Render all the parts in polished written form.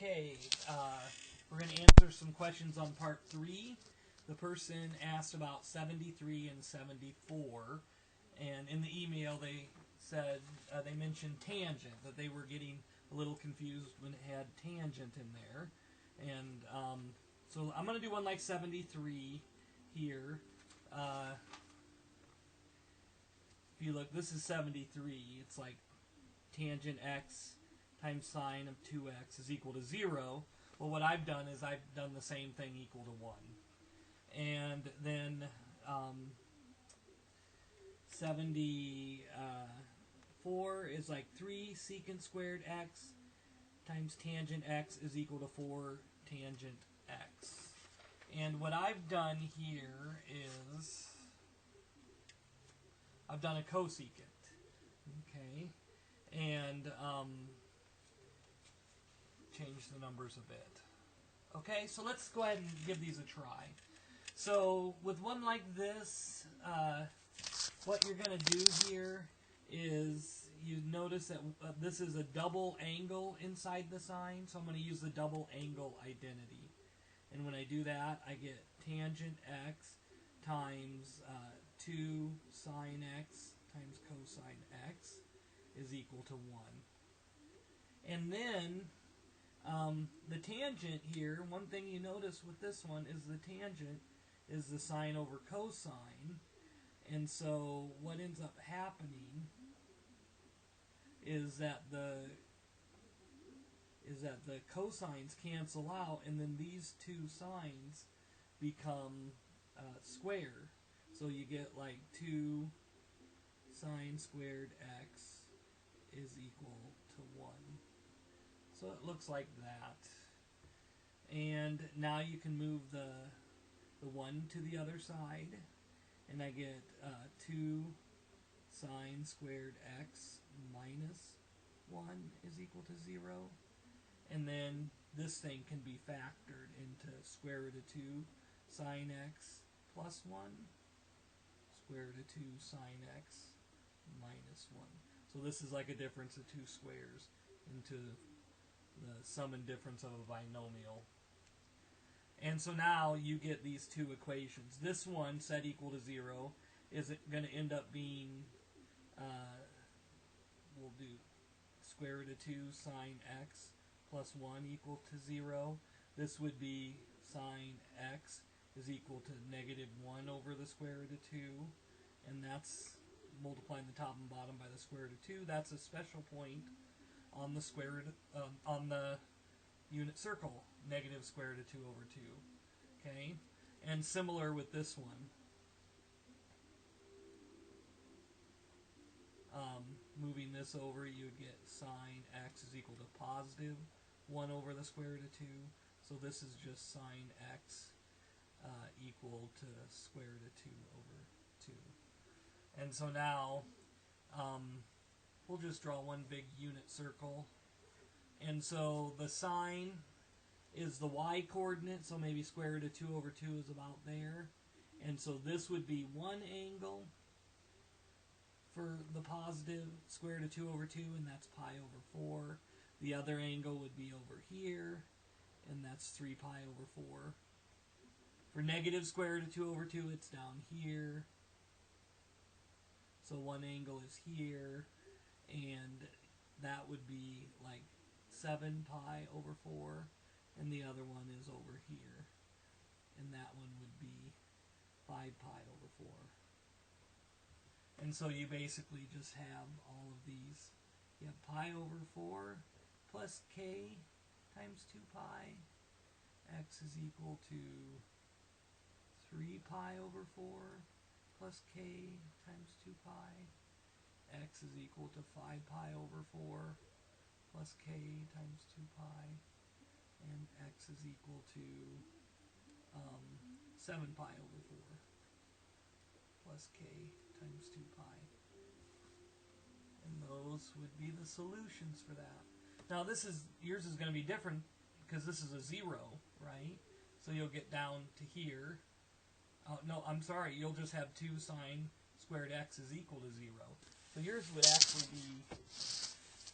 Okay, we're going to answer some questions on part 3. The person asked about 73 and 74, and in the email they said, they mentioned tangent, that they were getting a little confused when it had tangent in there. And so I'm going to do one like 73 here. If you look, this is 73. It's like tangent x times sine of 2x is equal to 0. Well, what I've done is I've done the same thing equal to 1. And then 74 is like 3 secant squared x times tangent x is equal to 4 tangent x. And what I've done here is I've done a cosecant. Okay. And change the numbers a bit. Okay, so let's go ahead and give these a try. So with one like this, what you're going to do here is you notice that this is a double angle inside the sign, so I'm going to use the double angle identity. And when I do that, I get tangent x times 2 sine x times cosine x is equal to 1. And then the tangent here, one thing you notice with this one is the tangent is the sine over cosine. And so what ends up happening is that the cosines cancel out, and then these two sines become square. So you get like 2 sine squared x is equal to 1. So it looks like that. And now you can move the 1 to the other side, and I get 2 sine squared x minus 1 is equal to 0. And then this thing can be factored into square root of 2 sine x plus 1, square root of 2 sine x minus 1. So this is like a difference of 2 squares into the sum and difference of a binomial. And so now you get these two equations. This one, set equal to 0, is going to end up being, we'll do square root of 2 sine x plus 1 equal to 0. This would be sine x is equal to negative 1 over the square root of 2. And that's multiplying the top and bottom by the square root of 2. That's a special point on the square root on the unit circle, negative square root of 2 over 2. Okay? And similar with this one. Moving this over, you would get sine x is equal to positive 1 over the square root of 2. So this is just sine x equal to square root of 2 over 2. And so now we'll just draw one big unit circle. And so the sine is the y coordinate, so maybe square root of 2 over 2 is about there. And so this would be one angle for the positive square root of 2 over 2, and that's pi over 4. The other angle would be over here, and that's 3 pi over 4. For negative square root of 2 over 2, it's down here. So one angle is here, and that would be like 7 pi over 4, and the other one is over here, and that one would be 5 pi over 4. And so you basically just have all of these. You have pi over 4 plus k times 2 pi. X is equal to 3 pi over 4 plus k times 2 pi. X is equal to 5 pi over 4 plus k times 2 pi. And x is equal to 7 pi over 4 plus k times 2 pi. And those would be the solutions for that. Now yours is going to be different because this is a 0, right? So you'll get down to here. No, I'm sorry, you'll just have 2 sine squared x is equal to 0. So yours would actually be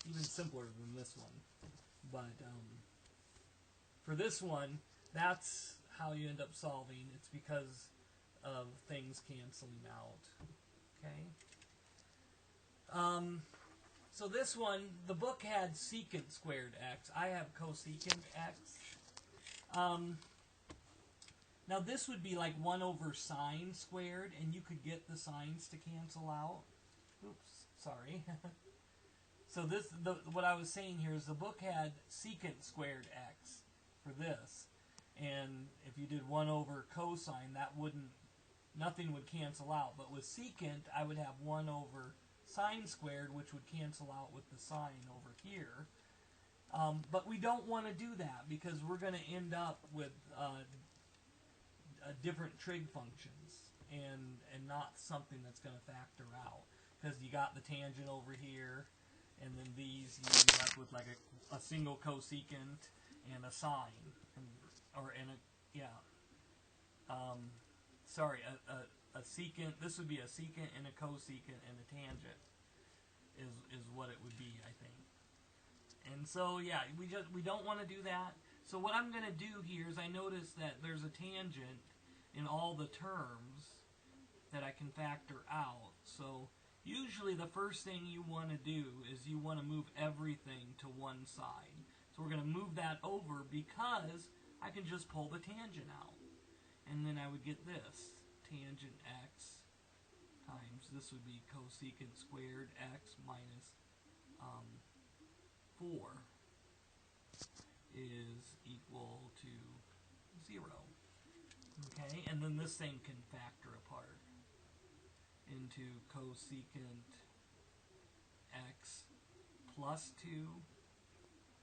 even simpler than this one. But for this one, that's how you end up solving. It's because of things canceling out. Okay. So this one, the book had secant squared x. I have cosecant x. Now this would be like 1 over sine squared, and you could get the sines to cancel out. Oops, sorry. So what I was saying here is the book had secant squared x for this, and if you did 1 over cosine, nothing would cancel out. But with secant, I would have 1 over sine squared, which would cancel out with the sine over here. But we don't want to do that because we're going to end up with different trig functions and not something that's going to factor out, because you got the tangent over here, and then these you end up with like a single cosecant and a sine, a secant. This would be a secant and a cosecant, and a tangent is what it would be, I think. And so yeah, we don't want to do that. So what I'm going to do here is I notice that there's a tangent in all the terms that I can factor out. So usually the first thing you want to do is you want to move everything to one side. So we're going to move that over because I can just pull the tangent out. And then I would get this, tangent x times, this would be cosecant squared x minus 4 is equal to 0. Okay, and then this thing can factor apart into cosecant x plus 2,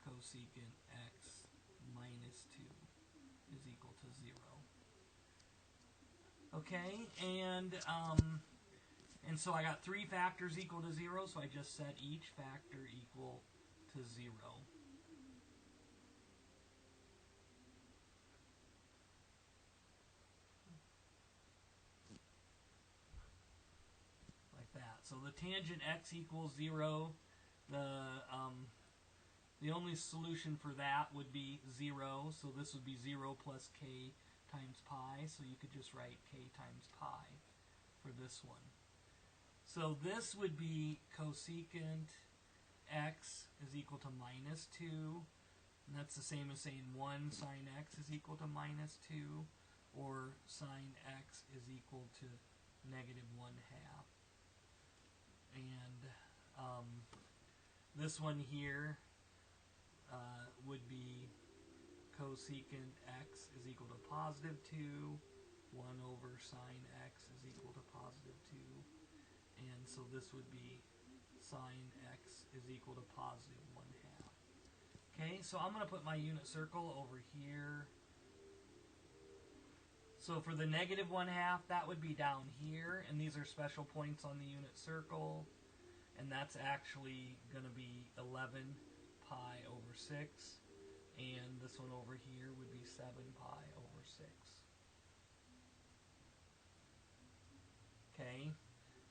cosecant x minus 2 is equal to 0. Okay, and so I got 3 factors equal to 0, so I just set each factor equal to 0. Like that. So the tangent x equals 0. The only solution for that would be 0, so this would be 0 plus k times pi, so you could just write k times pi for this one. So this would be cosecant x is equal to minus 2, and that's the same as saying 1 sine x is equal to minus 2, or sine x is equal to negative 1/2. And this one here would be cosecant x is equal to positive 2, 1 over sine x is equal to positive 2, and so this would be sine x is equal to positive 1/2. Okay, so I'm going to put my unit circle over here. So for the negative 1/2, that would be down here, and these are special points on the unit circle, and that's actually going to be 11 pi over 6, and this one over here would be 7 pi over 6. Okay,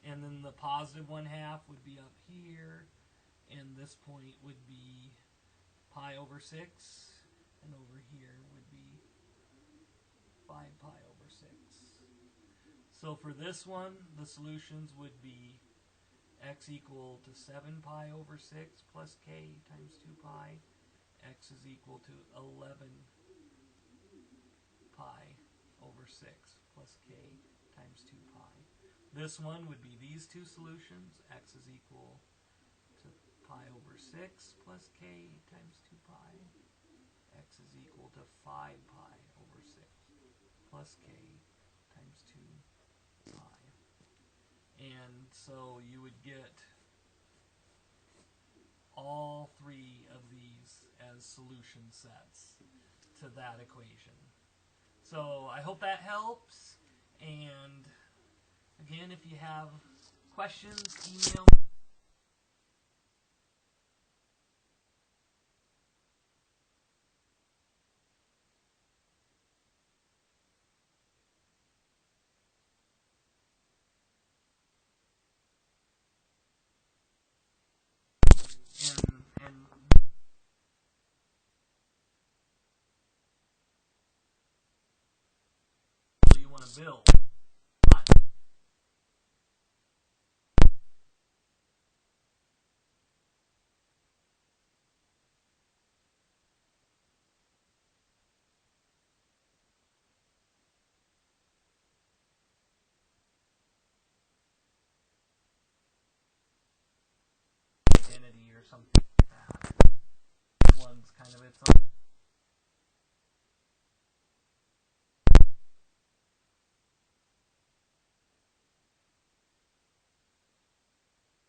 and then the positive 1/2 would be up here, and this point would be pi over 6, and over here would be 5 pi over 6. So for this one, the solutions would be x equal to 7 pi over 6 plus k times 2 pi. X is equal to 11 pi over 6 plus k times 2 pi. This one would be these two solutions. X is equal to pi over 6 plus k times 2 pi. X is equal to 5 pi over 6 plus k times 2 pi. And so you would get all 3 of these as solution sets to that equation. So I hope that helps, and again, if you have questions, email me. And built.